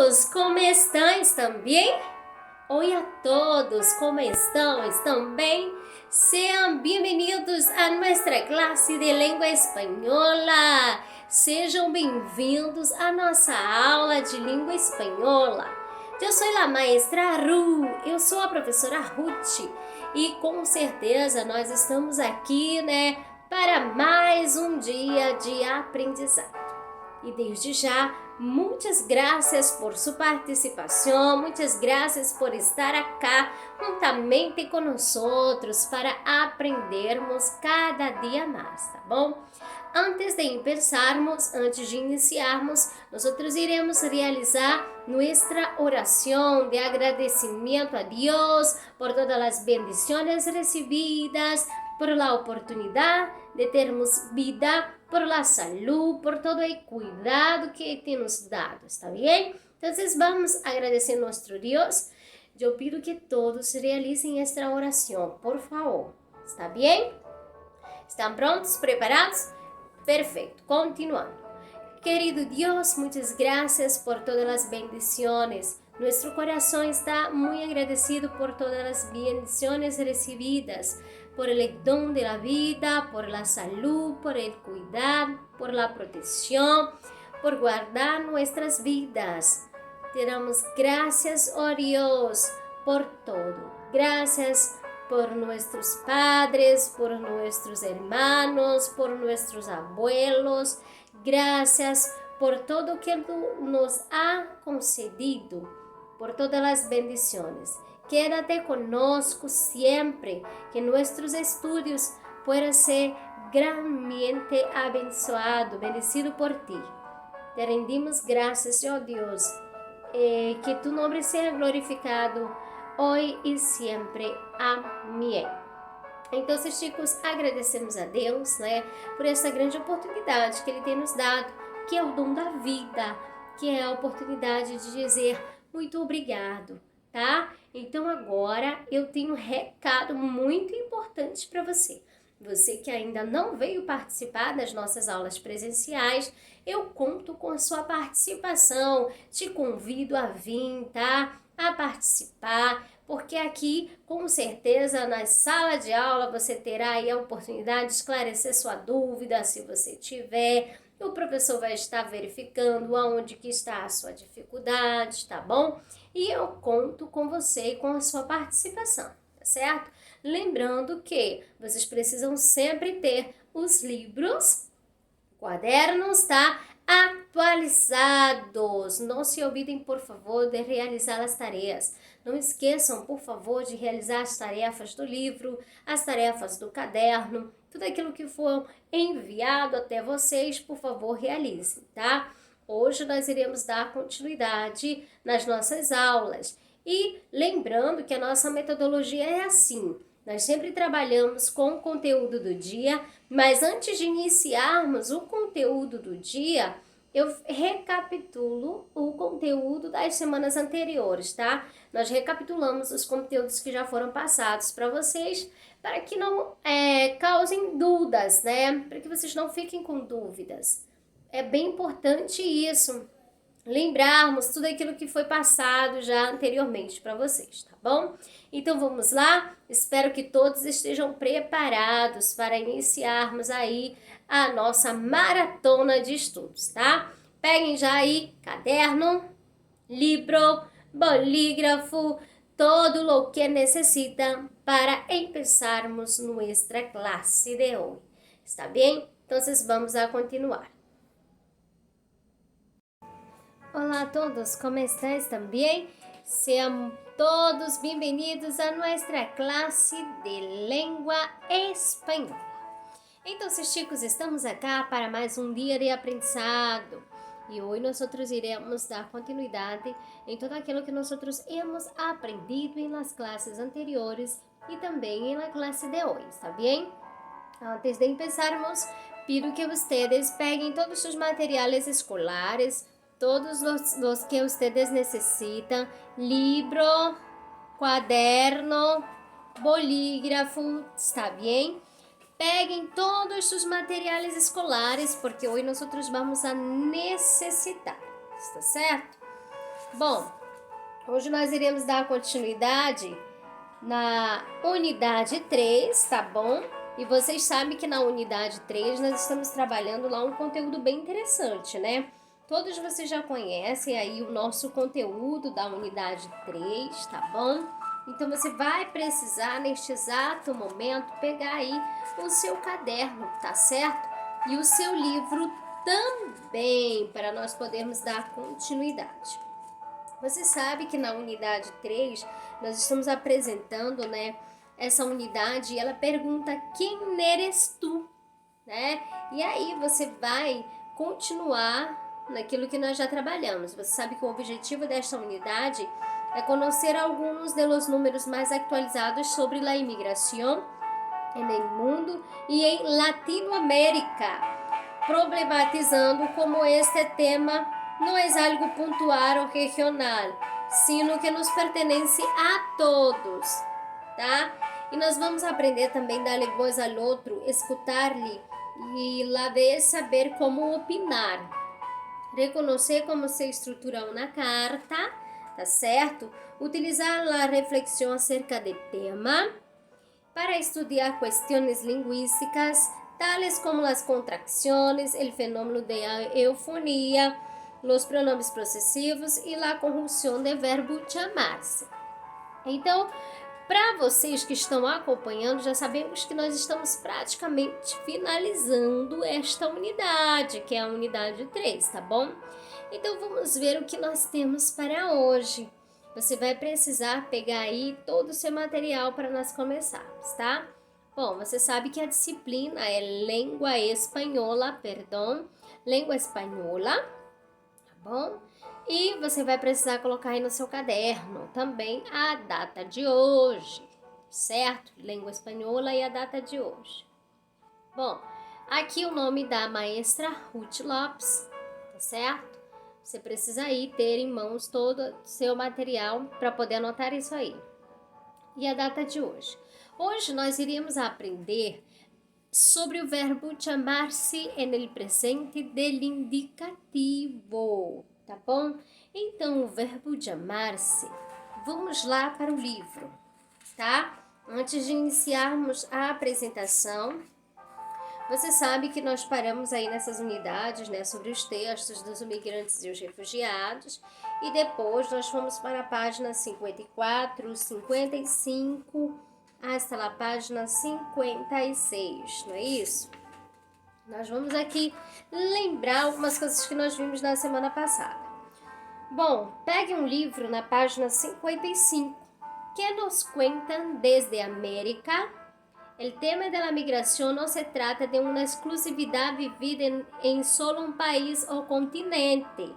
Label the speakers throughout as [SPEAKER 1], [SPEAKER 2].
[SPEAKER 1] todos, como estão? Estão bem? Oi a todos, como estão? Estão bem? Sejam bem-vindos a nossa classe de língua espanhola. Sejam bem-vindos à nossa aula de língua espanhola. Eu sou a maestra Ru, eu sou a professora Ruth e com certeza nós estamos aqui, para mais um dia de aprendizado. E desde já, muitas graças por sua participação, muitas graças por estar aqui juntamente com nós para aprendermos cada dia mais, tá bom? Antes de iniciarmos, nós iremos realizar nossa oração de agradecimento a Deus por todas as bendições recebidas, por la oportunidade de termos vida, por la salud, por todo o cuidado que tem nos dado, ¿está bien? Então, vamos agradecer a nosso Deus. Eu pido que todos realicem esta oração, por favor, ¿está bien? ¿Estão prontos? ¿Preparados? Perfeito, continuando. Querido Deus, muitas graças por todas as bendições. Nosso coração está muito agradecido por todas as bendições recebidas, por el don de la vida, por la salud, por el cuidado, por la protección, por guardar nuestras vidas. Te damos gracias, oh Dios, por todo. Gracias por nuestros padres, por nuestros hermanos, por nuestros abuelos. Gracias por todo que tú nos ha concedido, por todas las bendiciones. Quédate conosco sempre, que nossos estudos puedan ser grandemente abençoados, bendecido por ti. Te rendimos graças, ó Deus, que tu nome seja glorificado hoje e sempre. Amém. Então, chicos, agradecemos a Deus, por essa grande oportunidade que Ele tem nos dado, que é o dom da vida, que é a oportunidade de dizer muito obrigado, tá? Então, agora eu tenho um recado muito importante para você. Você que ainda não veio participar das nossas aulas presenciais, eu conto com a sua participação. Te convido a vir, tá? A participar, porque aqui, com certeza, na sala de aula, você terá aí a oportunidade de esclarecer sua dúvida, se você tiver. O professor vai estar verificando aonde que está a sua dificuldade, tá bom? E eu conto com você e com a sua participação, tá certo? Lembrando que vocês precisam sempre ter os livros, quadernos, tá? Atualizados. Não se olvidem, por favor, de realizar as tarefas. Não esqueçam, por favor, de realizar as tarefas do livro, as tarefas do caderno, tudo aquilo que for enviado até vocês, por favor, realizem, tá? Hoje nós iremos dar continuidade nas nossas aulas. E lembrando que a nossa metodologia é assim. Nós sempre trabalhamos com o conteúdo do dia, mas antes de iniciarmos o conteúdo do dia, eu recapitulo o conteúdo das semanas anteriores, tá? Nós recapitulamos os conteúdos que já foram passados para vocês, para que não causem dúvidas, Para que vocês não fiquem com dúvidas. É bem importante isso, lembrarmos tudo aquilo que foi passado já anteriormente para vocês, tá bom? Então vamos lá? Espero que todos estejam preparados para iniciarmos aí a nossa maratona de estudos, tá? Peguem já aí caderno, livro, bolígrafo, todo o que necessitam para começarmos nossa classe de hoje. Está bem? Então, vamos a continuar. Olá a todos, como estão? ¿Estão bem? Sejam todos bem-vindos a nossa classe de língua espanhola. Então, chicos, estamos aqui para mais um dia de aprendizado. E hoje nós iremos dar continuidade em tudo aquilo que nós hemos aprendido em las classes anteriores e também em la classe de hoje, está bem? Antes de começarmos, pido que vocês peguem todos os materiais escolares, todos os que vocês necessitam, livro, quaderno, bolígrafo, está bem? Peguem todos os materiais escolares, porque hoje nós vamos a necessitar, está certo? Bom, hoje nós iremos dar continuidade na unidade 3, tá bom? E vocês sabem que na unidade 3 nós estamos trabalhando lá um conteúdo bem interessante, né? Todos vocês já conhecem aí o nosso conteúdo da unidade 3, tá bom? Então você vai precisar neste exato momento pegar aí o seu caderno, tá certo? E o seu livro também, para nós podermos dar continuidade. Você sabe que na unidade 3 nós estamos apresentando, né, essa unidade e ela pergunta quem eres tu, né? E aí você vai continuar naquilo que nós já trabalhamos. Você sabe que o objetivo desta unidade é conhecer alguns dos números mais atualizados sobre a imigração no mundo e em Latinoamérica, problematizando como este tema não é algo pontual ou regional, sino que nos pertence a todos, tá? E nós vamos aprender também a dar voz ao outro, escutar-lhe e lá vez saber como opinar, reconhecer como se estrutura uma carta, tá certo? Utilizar a reflexão acerca do tema para estudar questões linguísticas, tales como as contracções, o fenômeno da eufonia, os pronomes possessivos e a conjunção do verbo chamar-se. Então, para vocês que estão acompanhando, já sabemos que nós estamos praticamente finalizando esta unidade, que é a unidade 3, tá bom? Então, vamos ver o que nós temos para hoje. Você vai precisar pegar aí todo o seu material para nós começarmos, tá? Bom, você sabe que a disciplina é língua espanhola, tá bom? E você vai precisar colocar aí no seu caderno também a data de hoje, certo? Língua espanhola e a data de hoje. Bom, aqui o nome da maestra Ruth Lopes, tá certo? Você precisa aí ter em mãos todo o seu material para poder anotar isso aí. E a data de hoje. Hoje nós iríamos aprender sobre o verbo chamar-se no presente del indicativo, tá bom? Então, o verbo chamar-se, vamos lá para o livro, tá? Antes de iniciarmos a apresentação, você sabe que nós paramos aí nessas unidades, né, sobre os textos dos imigrantes e os refugiados, e depois nós fomos para a página 54, 55, hasta a página 56, não é isso? Nós vamos aqui lembrar algumas coisas que nós vimos na semana passada. Bom, pegue um livro na página 55, que nos contam desde a América. O tema da migração não se trata de uma exclusividade vivida em solo um país ou continente.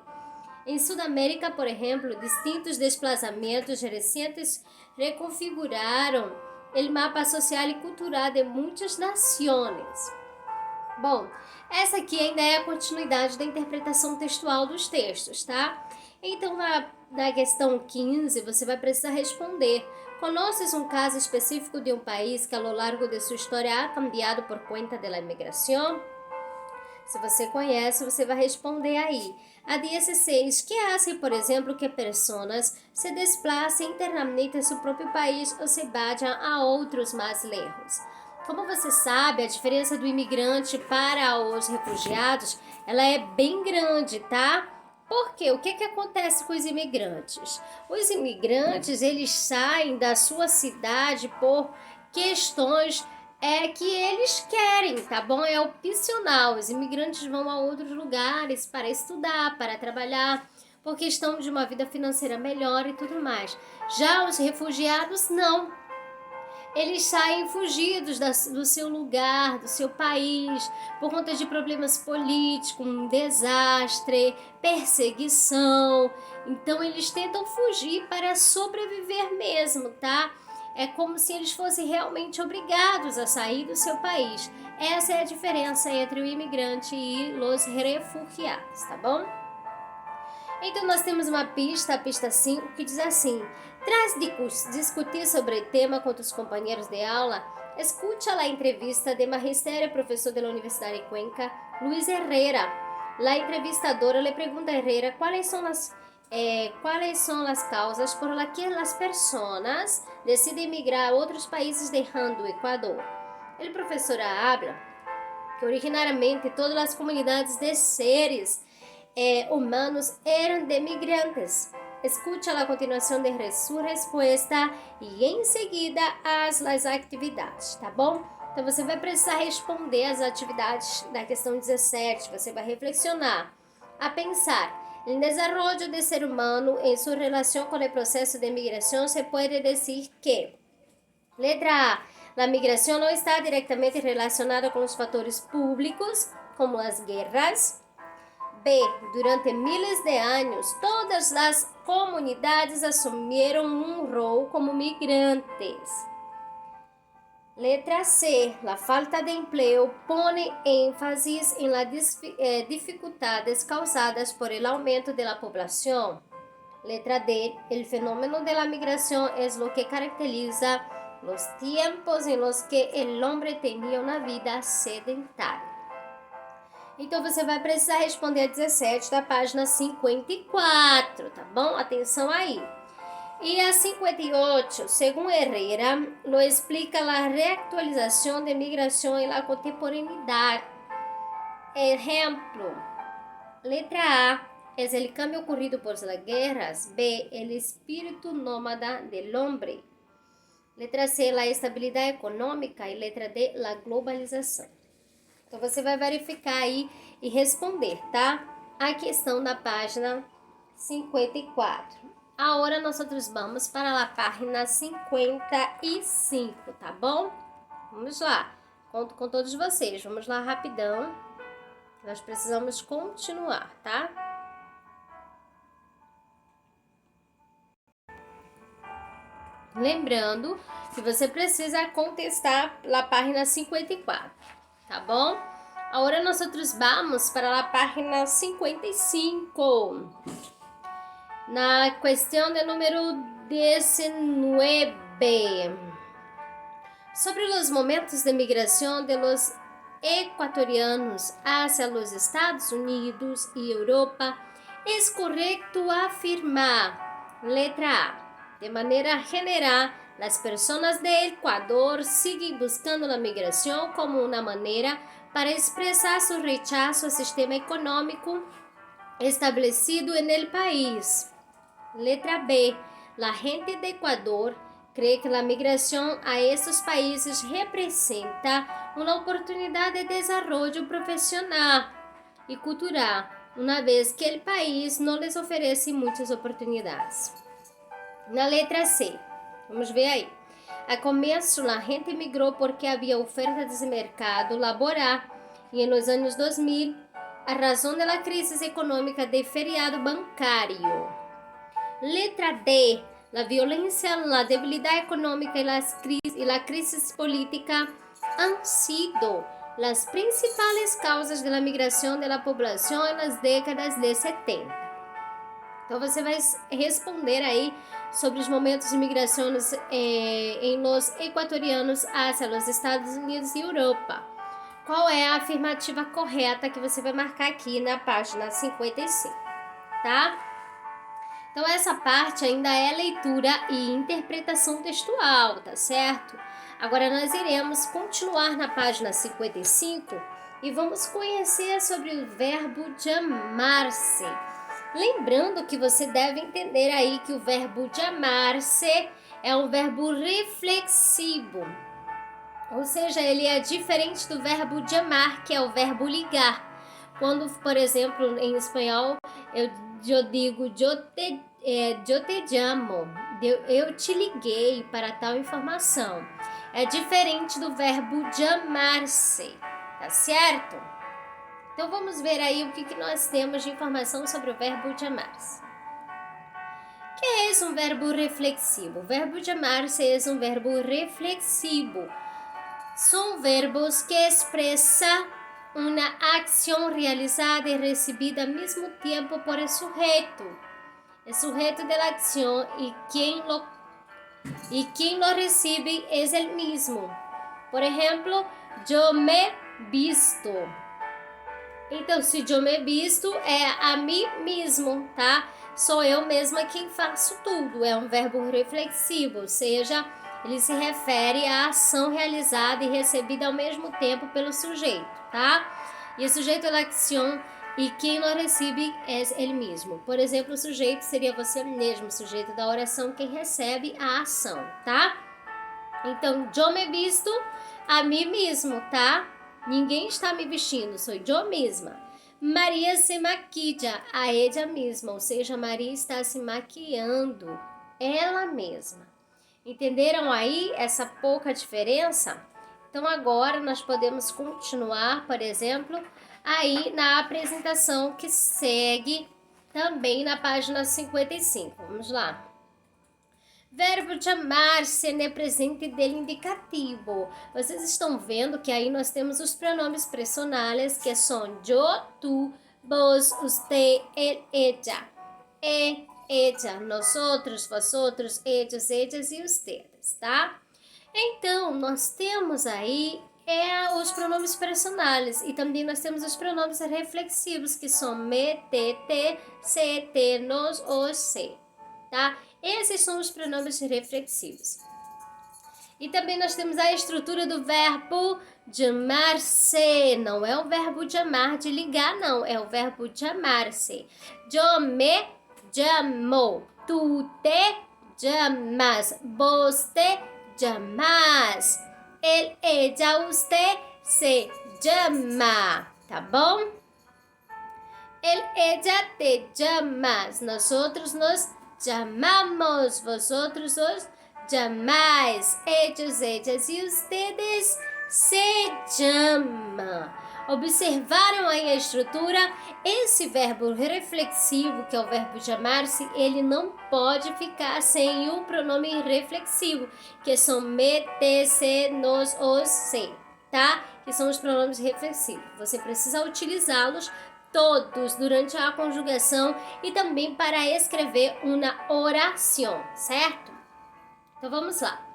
[SPEAKER 1] Em Sudamérica, por exemplo, distintos desplazamentos recentes reconfiguraram o mapa social e cultural de muitas nações. Bom, essa aqui ainda é a continuidade da interpretação textual dos textos, tá? Então, na questão 15, você vai precisar responder: conheces um caso específico de um país que, ao longo de sua história, ha cambiado por conta da imigração? Se você conhece, você vai responder aí. A 16, que hace, por exemplo, que pessoas se desplacem internamente a seu próprio país ou se vayam a outros mais lejos? Como você sabe, a diferença do imigrante para os refugiados, ela é bem grande, tá? Por quê? O que acontece com os imigrantes? Os imigrantes, eles saem da sua cidade por questões que eles querem, tá bom? É opcional. Os imigrantes vão a outros lugares para estudar, para trabalhar, por questão de uma vida financeira melhor e tudo mais. Já os refugiados, não. Eles saem fugidos do seu lugar, do seu país, por conta de problemas políticos, um desastre, perseguição. Então, eles tentam fugir para sobreviver mesmo, tá? É como se eles fossem realmente obrigados a sair do seu país. Essa é a diferença entre o imigrante e os refugiados, tá bom? Então, nós temos uma pista, a pista 5, que diz assim: tras de discutir sobre o tema com os companheiros de aula, escute a entrevista de magistério professor da Universidade de Cuenca, Luis Herrera. A entrevistadora le pergunta a Herrera quais são as cuáles son las causas por las que las personas deciden migrar a otros países dejando Ecuador. El profesor habla que originariamente todas las comunidades de seres humanos eran de migrantes. Escucha a continuação de sua resposta e em seguida as atividades, tá bom? Então você vai precisar responder as atividades da questão 17, você vai reflexionar, a pensar. El desarrollo del ser humano en su relación con el proceso de migración se puede decir que, letra A, la migración no está directamente relacionada con los factores públicos, como las guerras. B, durante miles de años, todas las comunidades asumieron un rol como migrantes. Letra C, la falta de empleo pone énfasis en las dificultades causadas por el aumento de la población. Letra D, el fenómeno de la migración es lo que caracteriza los tiempos en los que el hombre tenía una vida sedentária. Então você vai precisar responder a 17 da página 54, tá bom? Atenção aí. Y a 58, según Herrera, lo explica la reactualización de migración en la contemporaneidad. Ejemplo, letra A es el cambio ocurrido por las guerras. B, el espíritu nómada del hombre. Letra C, la estabilidad econômica. E letra D, la globalização. Então você vai verificar aí e responder, tá? A questão da página 54. Agora nós vamos para a página 55, tá bom? Vamos lá, conto com todos vocês. Vamos lá rapidão. Nós precisamos continuar, tá? Lembrando que você precisa contestar a página 54, tá bom? Agora nós vamos para a página 55. Na questão de número 19, sobre os momentos de migração de los equatorianos hacia los Estados Unidos e Europa, é correto afirmar, letra A, de maneira general, as pessoas de Equador seguem buscando a migração como uma maneira para expressar seu rechazo ao sistema econômico estabelecido en el país. Letra B. La gente de Ecuador cree que la migración a estos países representa una oportunidad de desarrollo profesional y cultural, una vez que el país no les ofrece muchas oportunidades. Na letra C, vamos ver aí. A começo, a gente migrou porque havia oferta de mercado laboral e nos anos 2000, a razão da crise econômica de feriado bancário. Letra D. La violência, la debilidad econômica e a crise política han sido las principales causas de la migración de la población en las décadas de 70. Então você vai responder aí sobre os momentos de migração em los equatorianos hacia os Estados Unidos e Europa. Qual é a afirmativa correta que você vai marcar aqui na página 55, tá? Então essa parte ainda é leitura e interpretação textual, tá certo? Agora nós iremos continuar na página 55 e vamos conhecer sobre o verbo chamar-se. Lembrando que você deve entender aí que o verbo chamar-se é um verbo reflexivo. Ou seja, ele é diferente do verbo chamar, que é o verbo ligar. Quando, por exemplo, em espanhol, eu digo eu te llamo, eu te liguei para tal informação. É diferente do verbo chamar-se, tá certo? Então vamos ver aí o que nós temos de informação sobre o verbo chamar-se. Que é um verbo reflexivo? O verbo chamar-se é um verbo reflexivo. São verbos que expressam uma ação realizada e recebida ao mesmo tempo por el sujeito. El sujeito de la acción y quien lo recibe es el mismo. Por ejemplo, yo me visto. Então, se eu me visto é a mim mesmo, tá? Sou eu mesma quem faço tudo. É um verbo reflexivo, ou seja, ele se refere à ação realizada e recebida ao mesmo tempo pelo sujeito, tá? E o sujeito é l'action e quem não recebe é ele mesmo. Por exemplo, o sujeito seria você mesmo, o sujeito da oração, quem recebe a ação, tá? Então, eu me visto a mim mesmo, tá? Ninguém está me vestindo, sou eu mesma. Maria se maquilla a ella mesma, ou seja, Maria está se maquiando ela mesma. Entenderam aí essa pouca diferença? Então agora nós podemos continuar, por exemplo, aí na apresentação que segue também na página 55. Vamos lá. Verbo chamar-se no presente dele indicativo. Vocês estão vendo que aí nós temos os pronomes personales que são eu, tu, vos, usted, ele, ella. Ella, nós outros, vosotros, ellos, ellas e ustedes, tá? Então, nós temos aí os pronomes personales e também nós temos os pronomes reflexivos que são me, te, se, te, nos, os, se, tá? Esses são os pronomes reflexivos. E também nós temos a estrutura do verbo chamar-se. Não é o verbo chamar de ligar, não. É o verbo chamar-se. Eu me llamo. Tu te llamas. Vos te llamas. Él, ella, usted se llama. Tá bom? Él, ella te llamas. Nosotros nos llamamos. Vosotros os llamais. Ellos, ellas e ustedes se llama. Observaram aí a estrutura? Esse verbo reflexivo, que é o verbo chamar-se, ele não pode ficar sem o pronome reflexivo, que são me, te, se, nos, os, se, tá? Que são os pronomes reflexivos. Você precisa utilizá-los todos durante a conjugação e também para escrever uma oração, certo? Então vamos lá.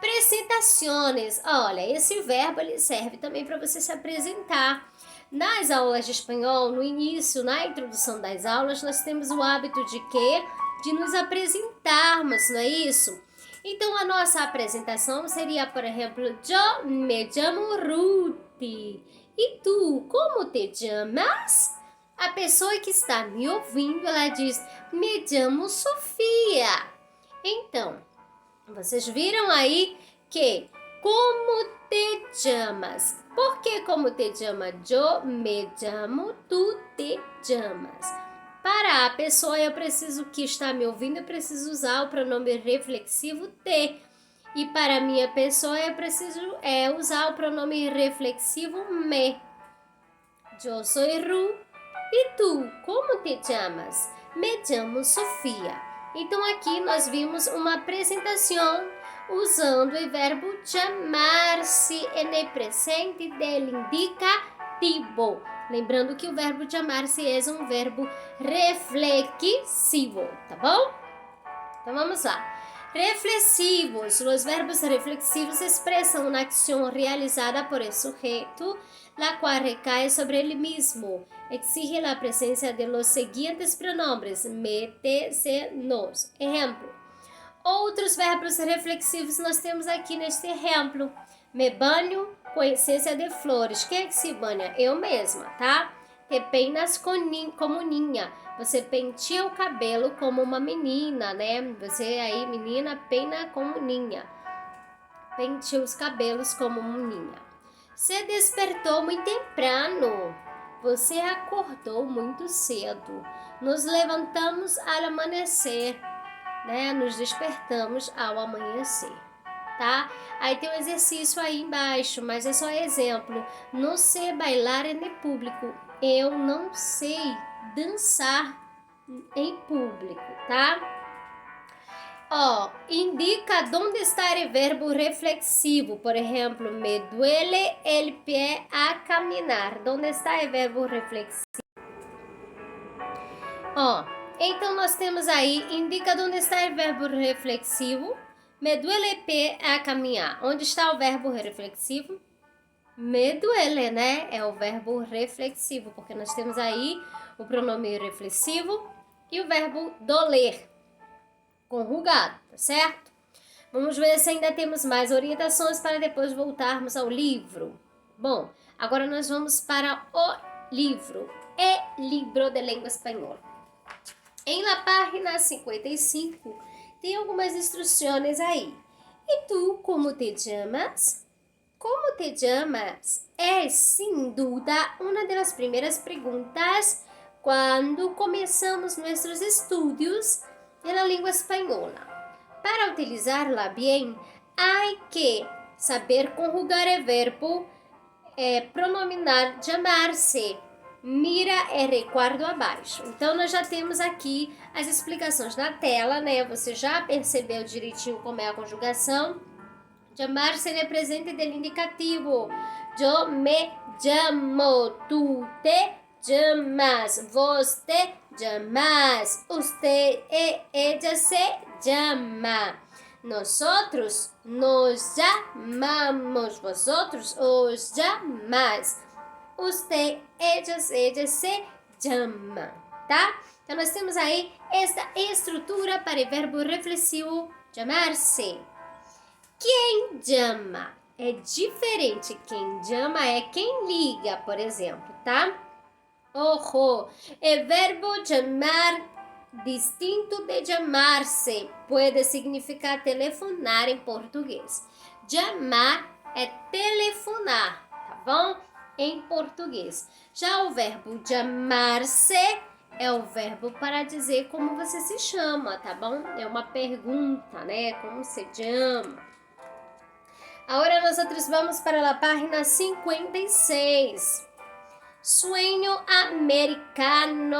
[SPEAKER 1] Apresentações. Olha, esse verbo ele serve também para você se apresentar. Nas aulas de espanhol, no início, na introdução das aulas, nós temos o hábito de quê? De nos apresentarmos, não é isso? Então, a nossa apresentação seria, por exemplo, eu me chamo Ruth. E tu, como te chamas? A pessoa que está me ouvindo, ela diz, me chamo Sofia. Então, vocês viram aí que como te chamas? Por que como te chama? Eu me chamo, tu te chamas. Para a pessoa eu preciso que está me ouvindo, eu preciso usar o pronome reflexivo te. E para a minha pessoa eu preciso usar o pronome reflexivo me. Eu sou Ru. E tu, como te chamas? Me chamo Sofia. Então aqui nós vimos uma apresentação usando o verbo chamar-se no presente dele indicativo. Lembrando que o verbo chamar-se é um verbo reflexivo, tá bom? Então vamos lá. Reflexivos. Os verbos reflexivos expressam uma ação realizada por el sujeito, la cual recae sobre ele mesmo. Exige a presença de los seguintes pronombres, me, te, se, nos. Exemplo. Outros verbos reflexivos nós temos aqui neste exemplo. Me banho com essência de flores. Quem é que se banha? Eu mesma, tá? Te peinas como ninha. Você penteia o cabelo como uma menina, né? Você aí, menina, peina como ninha. Penteia os cabelos como ninha. Se despertou muito temprano. Você acordou muito cedo. Nos levantamos ao amanhecer, né? Nos despertamos ao amanhecer, tá? Aí tem um exercício aí embaixo, mas é só exemplo. Não sei bailar em público. Eu não sei dançar em público, tá? Indica onde está o verbo reflexivo. Por exemplo, me duele el pie a caminar. Onde está o verbo reflexivo? Então nós temos aí, indica onde está o verbo reflexivo. Me duele el pie a caminhar. Onde está o verbo reflexivo? Me duele, né? É o verbo reflexivo, porque nós temos aí o pronome reflexivo e o verbo doler, conjugado, tá certo? Vamos ver se ainda temos mais orientações para depois voltarmos ao livro. Bom, agora nós vamos para o livro. Libro de Língua Espanhola. Em la página 55 tem algumas instruções aí. E tu, como te chamas? Como te chamas? É, sem dúvida, uma das primeiras perguntas quando começamos nossos estudos na língua espanhola. Para utilizá-la bem, há que saber conjugar o verbo pronominar chamar-se. Mira e recuerdo abaixo. Então, nós já temos aqui as explicações na tela, né? Você já percebeu direitinho como é a conjugação. Chamar-se é presente del indicativo. Eu me chamo, tu te chamas, vos te chamas, usted e ella se llama. Nosotros nos llamamos, vosotros os llamáis. Usted, ella se llama, tá? Então, nós temos aí esta estrutura para o verbo reflexivo chamar-se. Quem chama é diferente. Quem chama é quem liga, por exemplo, tá? Ojo, o verbo chamar distinto de chamar-se pode significar telefonar em português. Chamar é telefonar, tá bom? Em português. Já o verbo chamar-se é o verbo para dizer como você se chama, tá bom? É uma pergunta, né? Como se chama? Agora nós vamos para a página 56. Sueño americano.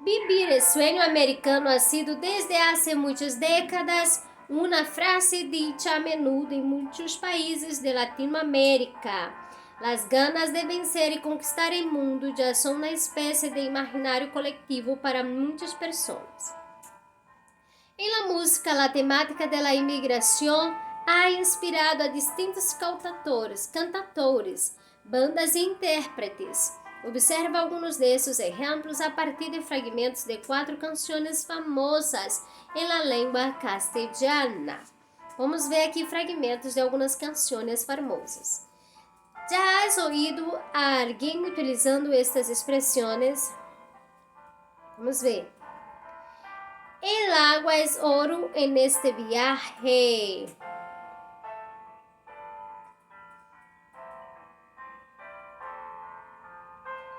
[SPEAKER 1] Vivir el sueño americano ha sido desde hace muchas décadas una frase dicha a menudo en muchos países de Latinoamérica. Las ganas de vencer y conquistar el mundo ya son una especie de imaginario colectivo para muchas personas. En la música, la temática de la inmigración ha inspirado a distintos cantadores, bandas e intérpretes. Observa alguns desses exemplos a partir de fragmentos de 4 canções famosas em la língua castelhana. Vamos ver aqui fragmentos de algumas canções famosas. Já has ouído a alguém utilizando estas expressões? Vamos ver. El agua es oro en este viaje.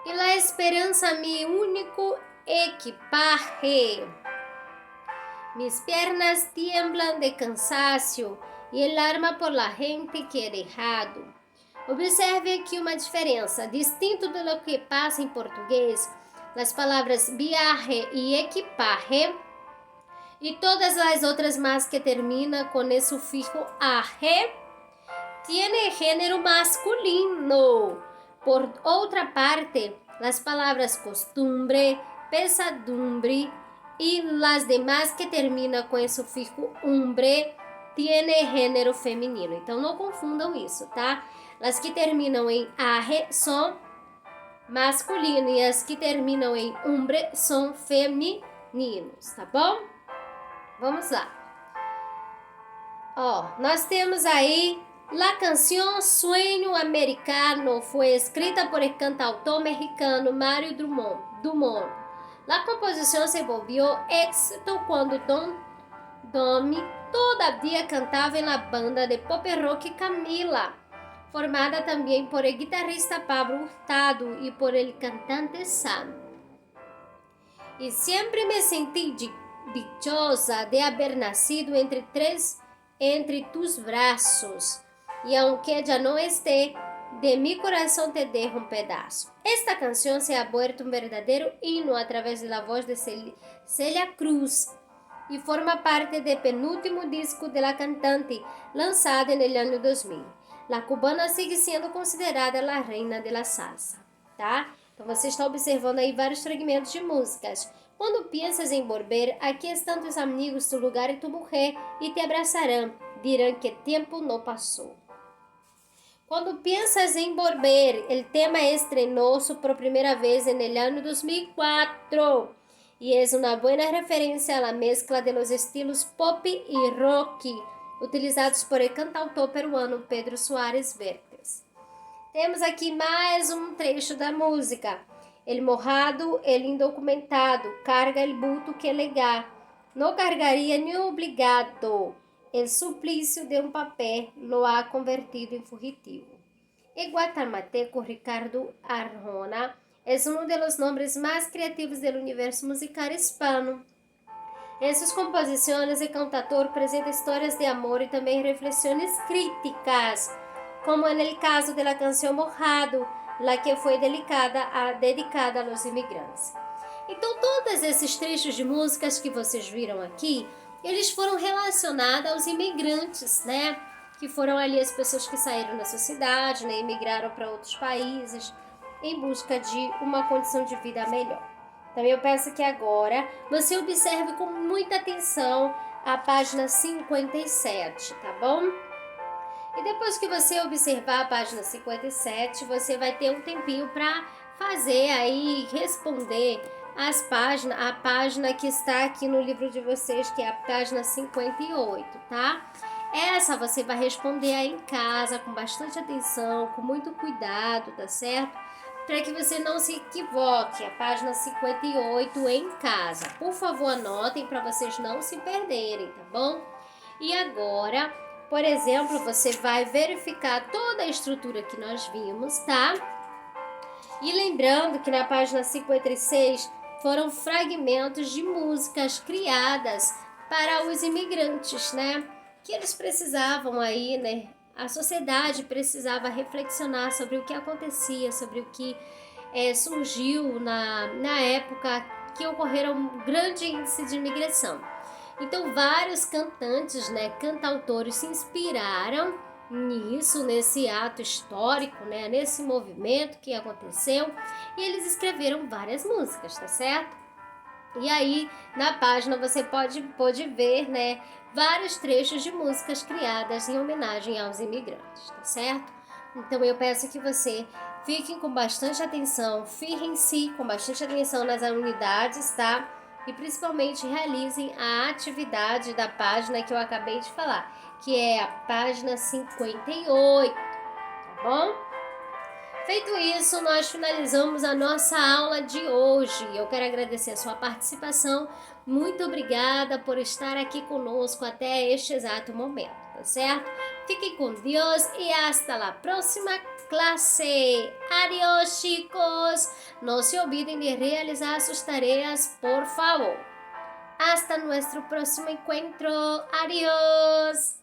[SPEAKER 1] Y la esperanza mi único equipaje. Mis piernas tiemblan de cansancio y el alma por la gente que he dejado. Observe aqui uma diferença. Distinto do que passa em português, as palavras viaje e equipaje e todas as outras más que terminam com o sufixo aje, tiene gênero masculino. Por outra parte, as palavras costumbre, pesadumbre e as demais que terminam com o sufixo umbre, tiene gênero feminino. Então, não confundam isso, tá? As que terminam em aje são masculino e as que terminam em umbre são femininos, tá bom? Vamos lá. Nós temos aí la canción Sueño Americano foi escrita por el cantautor mexicano Mario Dumont. La composición se volvió éxito cuando Domi todavía cantava en la banda de pop rock Camila, formada também por el guitarrista Pablo Hurtado e por el cantante Sam. E sempre me senti dichosa de haber nacido entre tus braços. E aunque já não esté, de mi coração te dejo um pedaço. Esta canção se ha vuelto um verdadeiro hino a través de la voz de Celia Cruz e forma parte do penúltimo disco de la cantante, lançado en el año 2000. La cubana sigue sendo considerada a reina de la salsa, tá? Então você está observando aí vários fragmentos de músicas. Quando piensas em volver, aqui estão tus amigos, tu lugar e tu mujer, e te abraçarão, dirão que tempo não passou. Quando piensas em volver, el tema estrenó-se por primera vez en el año 2004 y es una buena referencia a la mezcla de los estilos pop y rock utilizados por el cantautor peruano Pedro Soares Vertes. Temos aqui mais um trecho da música. El morrado, el indocumentado, carga el bulto que legar. No cargaria nem obrigado. El suplício de um papel lo ha convertido em fugitivo. El guatemalteco Ricardo Arjona es uno de los nombres más creativos del universo musical hispano. En sus composiciones, el cantautor presenta historias de amor y también reflexiones críticas, como en el caso de la canción Mojado, la que foi dedicada a los imigrantes. Então, todos esses trechos de músicas que vocês viram aqui, eles foram relacionados aos imigrantes, né? Que foram ali as pessoas que saíram da sua cidade, né? Emigraram para outros países em busca de uma condição de vida melhor. Também eu peço que agora você observe com muita atenção a página 57, tá bom? E depois que você observar a página 57, você vai ter um tempinho para fazer aí, responder a página que está aqui no livro de vocês, que é a página 58, tá? Essa você vai responder aí em casa, com bastante atenção, com muito cuidado, tá certo? Para que você não se equivoque, a página 58 em casa. Por favor, anotem para vocês não se perderem, tá bom? E agora, por exemplo, você vai verificar toda a estrutura que nós vimos, tá? E lembrando que na página 56 foram fragmentos de músicas criadas para os imigrantes, né? Que eles precisavam aí, né? A sociedade precisava reflexionar sobre o que acontecia, sobre o que surgiu na época que ocorreram um grande índice de imigração. Então, vários cantantes, né, cantautores se inspiraram nisso, nesse ato histórico, né, nesse movimento que aconteceu, e eles escreveram várias músicas, tá certo? E aí, na página você pode ver, né, vários trechos de músicas criadas em homenagem aos imigrantes, tá certo? Então, eu peço que você fiquem com bastante atenção, firem-se com bastante atenção nas unidades, tá? E principalmente realizem a atividade da página que eu acabei de falar, que é a página 58, tá bom? Feito isso, nós finalizamos a nossa aula de hoje. Eu quero agradecer a sua participação. Muito obrigada por estar aqui conosco até este exato momento, tá certo? Fiquem com Deus e hasta a próxima clase. Adiós, chicos. No se olviden de realizar sus tareas, por favor. Hasta nuestro próximo encuentro. Adiós.